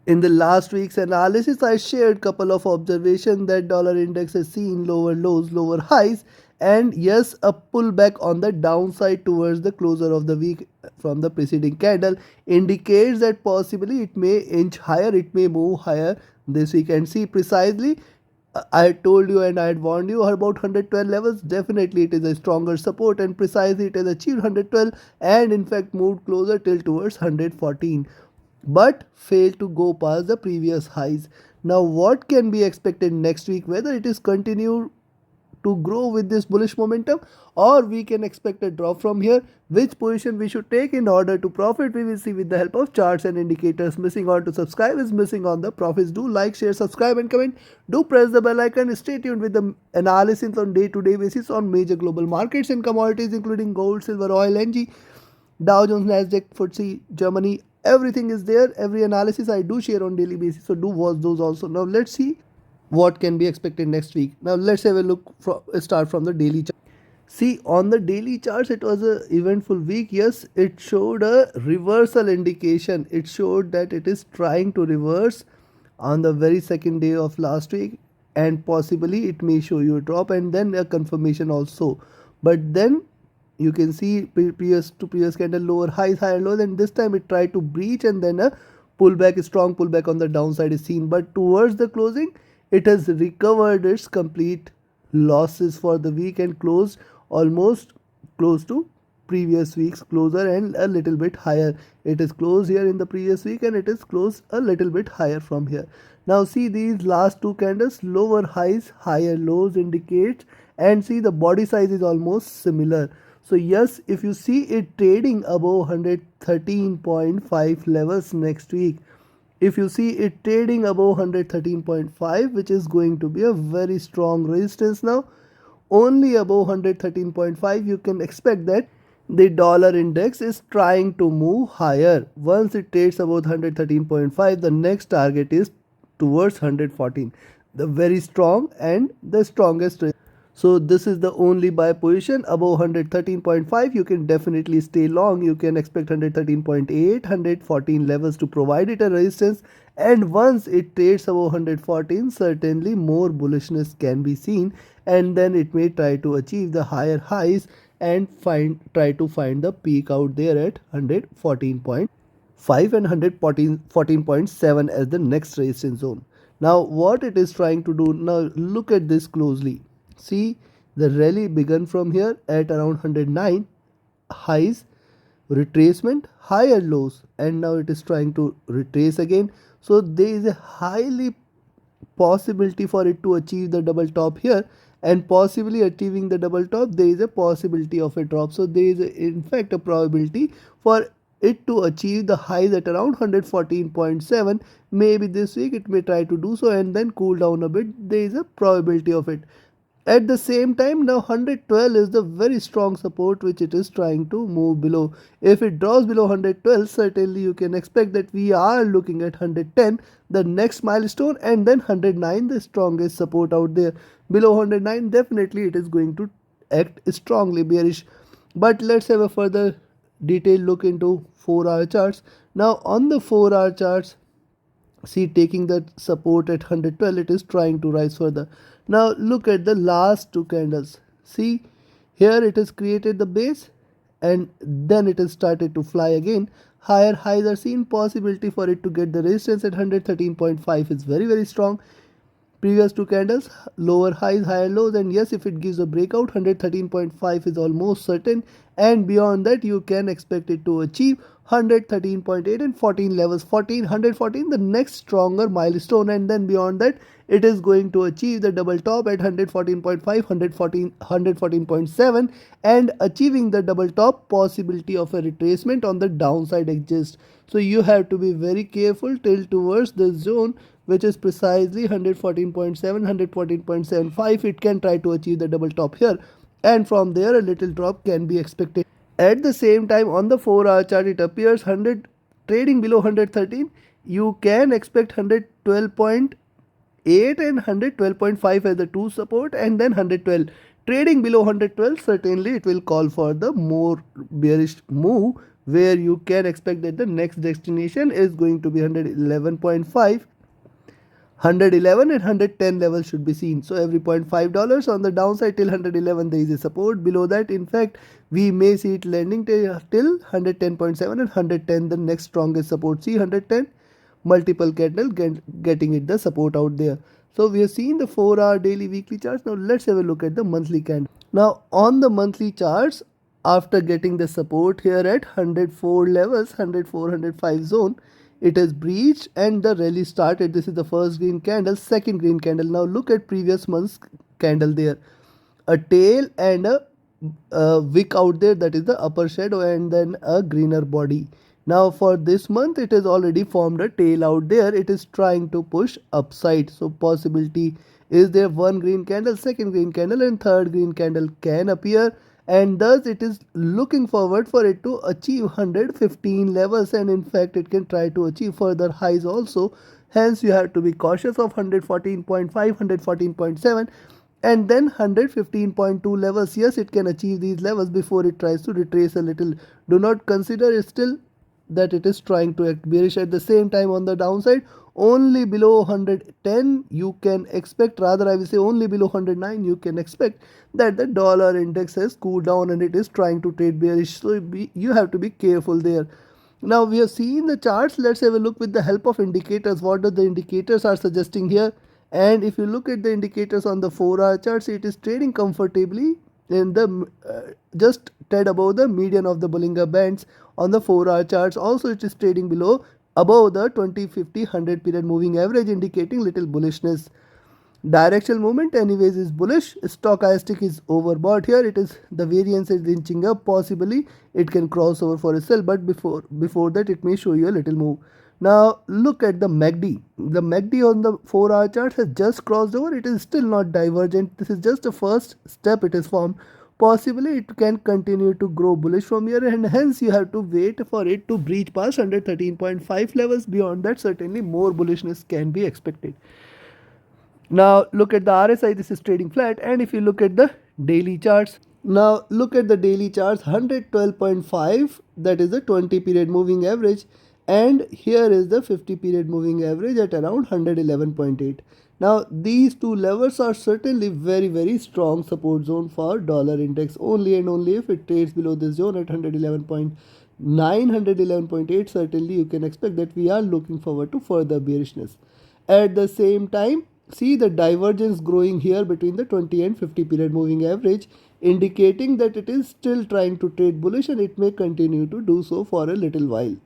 In the last week's analysis, I shared couple of observations that dollar index has seen lower lows, lower highs, and yes, a pullback on the downside towards the closer of the week from the preceding candle indicates that possibly it may inch higher, it may move higher this week. And see precisely, I had told you and I had warned you about 112 levels. Definitely it is a stronger support, and precisely it has achieved 112 and in fact moved closer till towards 114, but failed to go past the previous highs. Now what can be expected next week, whether it is continued to grow with this bullish momentum or we can expect a drop from here, which position we should take in order to profit, we will see with the help of charts and indicators. Missing on to subscribe is missing on the profits. Do like, share, subscribe and comment. Do press the bell icon. Stay tuned with the analysis on day-to-day basis on major global markets and commodities including gold, silver, oil, NG, Dow Jones, Nasdaq, FTSE, Germany. Everything is there. Every analysis I do share on daily basis, so do watch those also. Now let's see what can be expected next week. Now let's have a look start from the daily chart. See, on the daily charts it was a eventful week. Yes, it showed a reversal indication. It showed that it is trying to reverse on the very second day of last week, and possibly it may show you a drop and then a confirmation also. But then you can see previous to previous candle lower highs, higher lows, and this time it tried to breach and then a pullback, a strong pullback on the downside is seen. But towards the closing, it has recovered its complete losses for the week and closed almost close to previous week's closer and a little bit higher. It is closed here in the previous week and it is closed a little bit higher from here. Now see these last two candles, lower highs, higher lows indicates, and see the body size is almost similar. So yes, if you see it trading above 113.5 levels next week, if you see it trading above 113.5, which is going to be a very strong resistance now, only above 113.5 you can expect that the dollar index is trying to move higher. Once it trades about 113.5, the next target is towards 114, the very strong and the strongest. So this is the only buy position above 113.5. You can definitely stay long. You can expect 113.8, 114 levels to provide it a resistance, and once it trades above 114, certainly more bullishness can be seen, and then it may try to achieve the higher highs and try to find the peak out there at 114.5 and 114.7 as the next resistance zone. Now what it is trying to do, now look at this closely. See, the rally began from here at around 109, highs, retracement, higher lows, and now it is trying to retrace again. So there is a highly possibility for it to achieve the double top here, and possibly achieving the double top, there is a possibility of a drop. So there is in fact a probability for it to achieve the highs at around 114.7. maybe this week it may try to do so and then cool down a bit. There is a probability of it. At the same time, now 112 is the very strong support which it is trying to move below. If it draws below 112, certainly you can expect that we are looking at 110, the next milestone, and then 109, the strongest support out there. Below 109, definitely it is going to act strongly bearish. But let's have a further detailed look into 4-hour charts. Now on the 4-hour charts, see, taking that support at 112, it is trying to rise further. Now look at the last two candles. See, here it has created the base and then it has started to fly again. Higher highs are seen. Possibility for it to get the resistance at 113.5 is very strong. Previous two candles, lower highs, higher lows, and yes, if it gives a breakout, 113.5 is almost certain, and beyond that you can expect it to achieve 113.8 and 14 levels. 114, the next stronger milestone, and then beyond that it is going to achieve the double top at 114.5, 114.7, and achieving the double top, possibility of a retracement on the downside exists. So you have to be very careful till towards the zone which is precisely 114.7, 114.75. It can try to achieve the double top here, and from there a little drop can be expected. At the same time, on the 4-hour chart, it appears trading below 113. You can expect 112.8 and 112.5 as the two support, and then 112. Trading below 112, certainly it will call for the more bearish move where you can expect that the next destination is going to be 111.5. 111 and 110 levels should be seen. So every $0.5 on the downside till 111 there is a support. Below that, in fact, we may see it landing till 110.7 and 110 the next strongest support. See 110, multiple candle getting it the support out there. So we have seen the 4-hour daily weekly charts. Now let's have a look at the monthly candle. Now on the monthly charts, after getting the support here at 104 levels, 104, 105 zone, it has breached and the rally started. This is the first green candle, second green candle. Now look at previous month's candle there. A tail and a wick out there, that is the upper shadow, and then a greener body. Now for this month it has already formed a tail out there. It is trying to push upside. So possibility is there, one green candle, second green candle and third green candle can appear, and thus it is looking forward for it to achieve 115 levels, and in fact it can try to achieve further highs also. Hence you have to be cautious of 114.5, 114.7 and then 115.2 levels. Yes, it can achieve these levels before it tries to retrace a little. Do not consider it still that it is trying to act bearish. At the same time, on the downside, only below 110 you can expect, rather I will say only below 109 you can expect that the dollar index has cooled down and it is trying to trade bearish. So you have to be careful there. Now we have seen the charts. Let's have a look with the help of indicators. What do the indicators are suggesting here? And if you look at the indicators on the 4-hour charts, it is trading comfortably in the just tad above the median of the Bollinger Bands. On the 4-hour charts also it is trading below, above the 20, 50, 100 period moving average, indicating little bullishness. Directional movement anyways is bullish. Stochastic is overbought here. It is, the variance is inching up. Possibly it can cross over for a sell, but before that it may show you a little move. Now look at the MACD. The MACD on the 4-hour chart has just crossed over. It is still not divergent. This is just the first step it is formed. Possibly it can continue to grow bullish from here, and hence you have to wait for it to breach past 113.5 levels. Beyond that, certainly more bullishness can be expected. Now look at the RSI. This is trading flat, and if you look at the daily charts, now look at the daily charts. 112.5, that is the 20 period moving average, and here is the 50 period moving average at around 111.8. Now these two levels are certainly very strong support zone for dollar index. Only and only if it trades below this zone at 111.9, 111.8, certainly you can expect that we are looking forward to further bearishness. At the same time, see the divergence growing here between the 20 and 50 period moving average, indicating that it is still trying to trade bullish and it may continue to do so for a little while.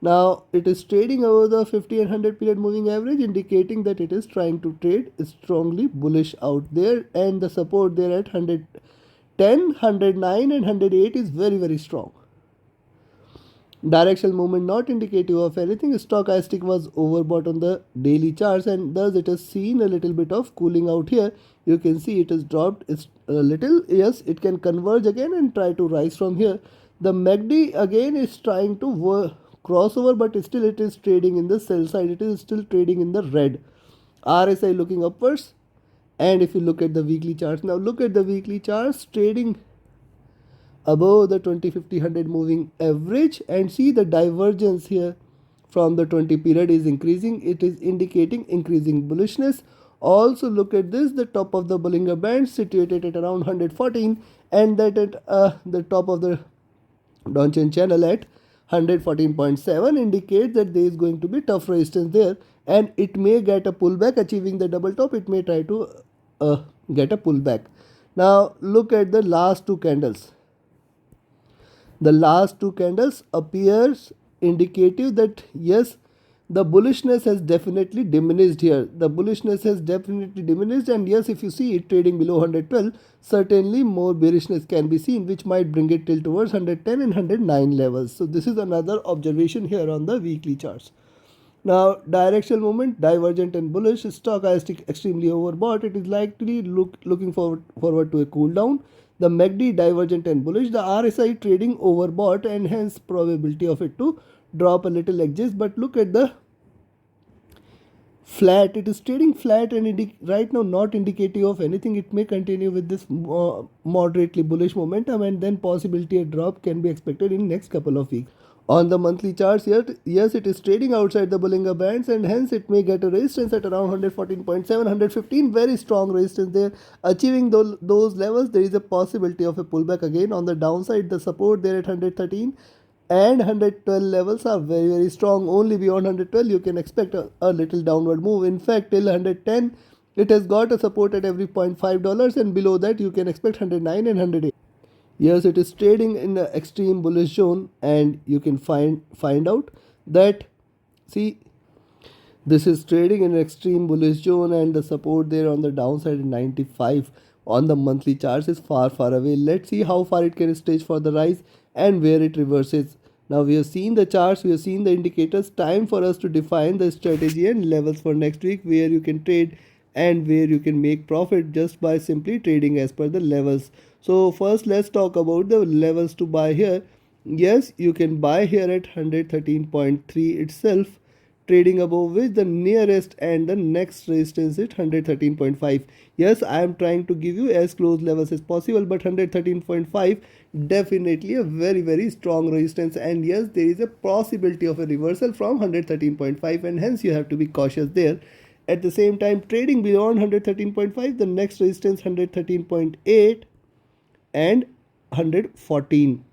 Now it is trading over the 50 and 100 period moving average, indicating that it is trying to trade strongly bullish out there, and the support there at 110, 109 and 108 is very strong. Directional movement not indicative of anything. Stochastic was overbought on the daily charts, and thus it has seen a little bit of cooling out here. You can see it has dropped a little. Yes, it can converge again and try to rise from here. The MACD again is trying to crossover, but still it is trading in the sell side. It is still trading in the red. RSI looking upwards, and if you look at the weekly charts, now look at the weekly charts, trading above the 20, 50, 100 moving average, and see the divergence here from the 20 period is increasing. It is indicating increasing bullishness. Also look at this, the top of the Bollinger Band situated at around 114, and that at the top of the Donchian channel at 114.7 indicates that there is going to be tough resistance there, and it may get a pullback. Achieving the double top, it may try to get a pullback. Now look at the last two candles. The last two candles appears indicative that yes, the bullishness has definitely diminished here. The bullishness has definitely diminished, and yes, if you see it trading below 112, certainly more bearishness can be seen, which might bring it till towards 110 and 109 levels. So this is another observation here on the weekly charts. Now directional movement divergent and bullish. Stochastic extremely overbought. It is likely looking forward to a cool down. The MACD divergent and bullish. The RSI trading overbought, and hence probability of it to drop a little exists. But look at the flat. It is trading flat and right now not indicative of anything. It may continue with this moderately bullish momentum, and then possibility a drop can be expected in next couple of weeks. On the monthly charts, yet yes, it is trading outside the Bollinger Bands, and hence it may get a resistance at around 114.7, 115. Very strong resistance there. Achieving those levels, there is a possibility of a pullback again. On the downside, the support there at 113 and 112 levels are very strong. Only beyond 112 you can expect a little downward move. In fact, till 110 it has got a support at every $0.5, and below that you can expect 109 and 108. Yes, it is trading in the extreme bullish zone, and you can find out that, see, this is trading in an extreme bullish zone, and the support there on the downside in 95 on the monthly charts is far away. Let's see how far it can stretch for the rise and where it reverses. Now we have seen the charts, we have seen the indicators. Time for us to define the strategy and levels for next week, where you can trade and where you can make profit just by simply trading as per the levels. So first let's talk about the levels to buy here. Yes, you can buy here at 113.3 itself, trading above which the nearest and the next resistance is 113.5. Yes, I am trying to give you as close levels as possible, but 113.5 definitely a very strong resistance, and yes, there is a possibility of a reversal from 113.5, and hence you have to be cautious there. At the same time, trading beyond 113.5, the next resistance 113.8 and 114.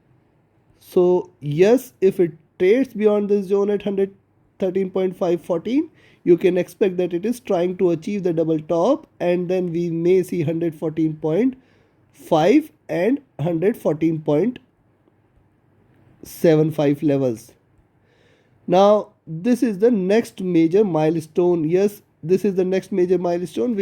So yes, if it trades beyond this zone at 113.514, you can expect that it is trying to achieve the double top, and then we may see 114.5 and 114.75 levels. Now this is the next major milestone. Yes, this is the next major milestone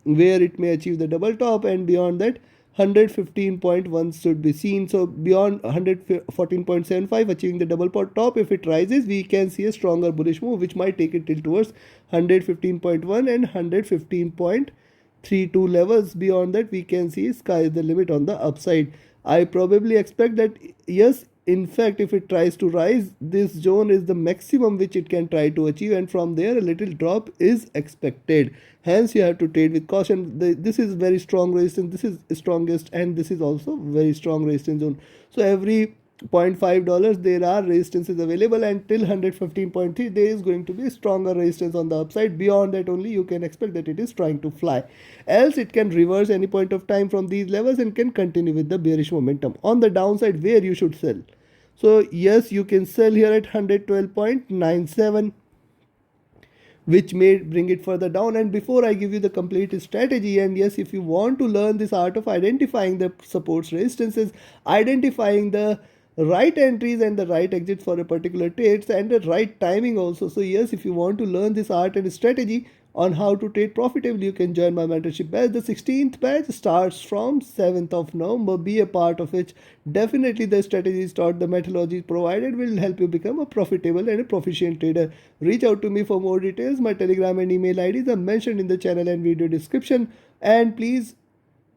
where it may achieve the double top, and beyond that 115.1 should be seen. So beyond 114.75, achieving the double top, if it rises, we can see a stronger bullish move, which might take it till towards 115.1 and 115.32 levels. Beyond that, we can see sky is the limit on the upside. I probably expect that, yes, in fact, if it tries to rise, this zone is the maximum which it can try to achieve, and from there a little drop is expected. Hence you have to trade with caution. This is very strong resistance, this is strongest, and this is also very strong resistance zone. So every $0.5 there are resistances available, and till 115.3 there is going to be stronger resistance on the upside. Beyond that only you can expect that it is trying to fly, else it can reverse any point of time from these levels and can continue with the bearish momentum. On the downside, where you should sell? So yes, you can sell here at 112.97, which may bring it further down. And before I give you the complete strategy, and yes, if you want to learn this art of identifying the supports, resistances, identifying the right entries and the right exit for a particular trades, and the right timing also. So yes, if you want to learn this art and strategy on how to trade profitably, you can join my mentorship batch. The 16th batch starts from 7th of November. Be a part of it. Definitely the strategies taught, the methodology provided will help you become a profitable and a proficient trader. Reach out to me for more details. My Telegram and email IDs are mentioned in the channel and video description. And please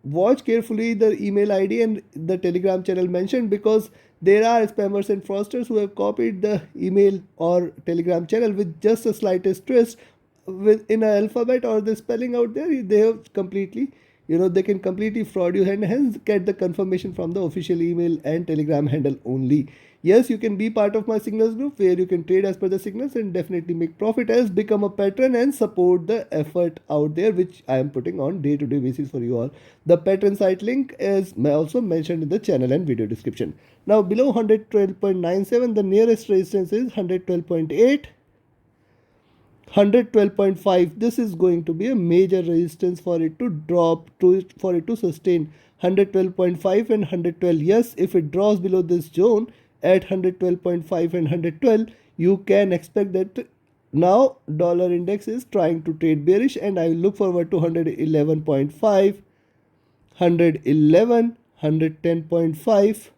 watch carefully the email ID and the Telegram channel mentioned, because there are spammers and fraudsters who have copied the email or Telegram channel with just the slightest twist within an alphabet or the spelling out there. They have completely, they can completely fraud you, and hence get the confirmation from the official email and Telegram handle only. Yes, you can be part of my signals group, where you can trade as per the signals and definitely make profit, as become a patron and support the effort out there which I am putting on day-to-day basis for you all. The patron site link is also mentioned in the channel and video description. Now below 112.97, the nearest resistance is 112.8. 112.5. This is going to be a major resistance for it to drop, for it to sustain 112.5 and 112. Yes, if it draws below this zone at 112.5 and 112, you can expect that now dollar index is trying to trade bearish, and I look forward to 111.5, 111, 110.5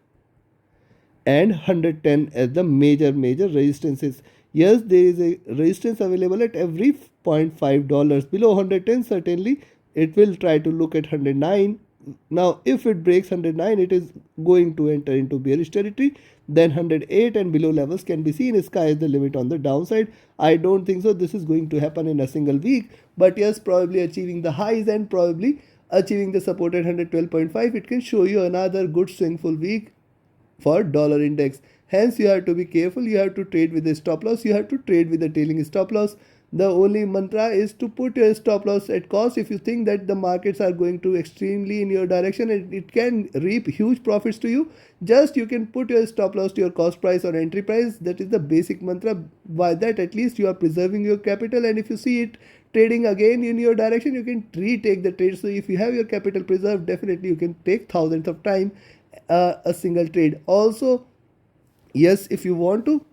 and 110 as the major resistances. Yes, there is a resistance available at every $0.5. Below 110, certainly it will try to look at 109. Now if it breaks 109, it is going to enter into bearish territory. Then 108 and below levels can be seen. Sky is the limit on the downside. I don't think so this is going to happen in a single week, but yes, probably achieving the highs and probably achieving the support at 112.5, it can show you another good swingful week for dollar index. Hence, you have to be careful. You have to trade with a stop loss. You have to trade with a trailing stop loss. The only mantra is to put your stop loss at cost. If you think that the markets are going to extremely in your direction and it can reap huge profits to you, just you can put your stop loss to your cost price or entry price. That is the basic mantra. By that, at least you are preserving your capital, and if you see it trading again in your direction, you can retake the trade. So if you have your capital preserved, definitely you can take thousands of time a single trade. Also, yes, if you want to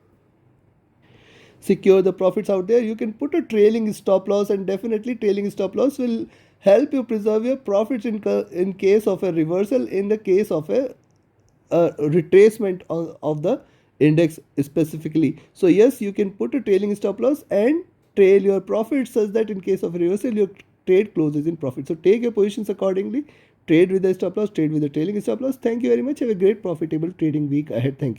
secure the profits out there, you can put a trailing stop loss, and definitely trailing stop loss will help you preserve your profits in case of a reversal, in the case of a retracement of the index specifically. So yes, you can put a trailing stop loss and trail your profits such that in case of reversal your trade closes in profit. So take your positions accordingly, trade with the stop loss, trade with the trailing stop loss. Thank you very much. Have a great profitable trading week ahead. Thank you.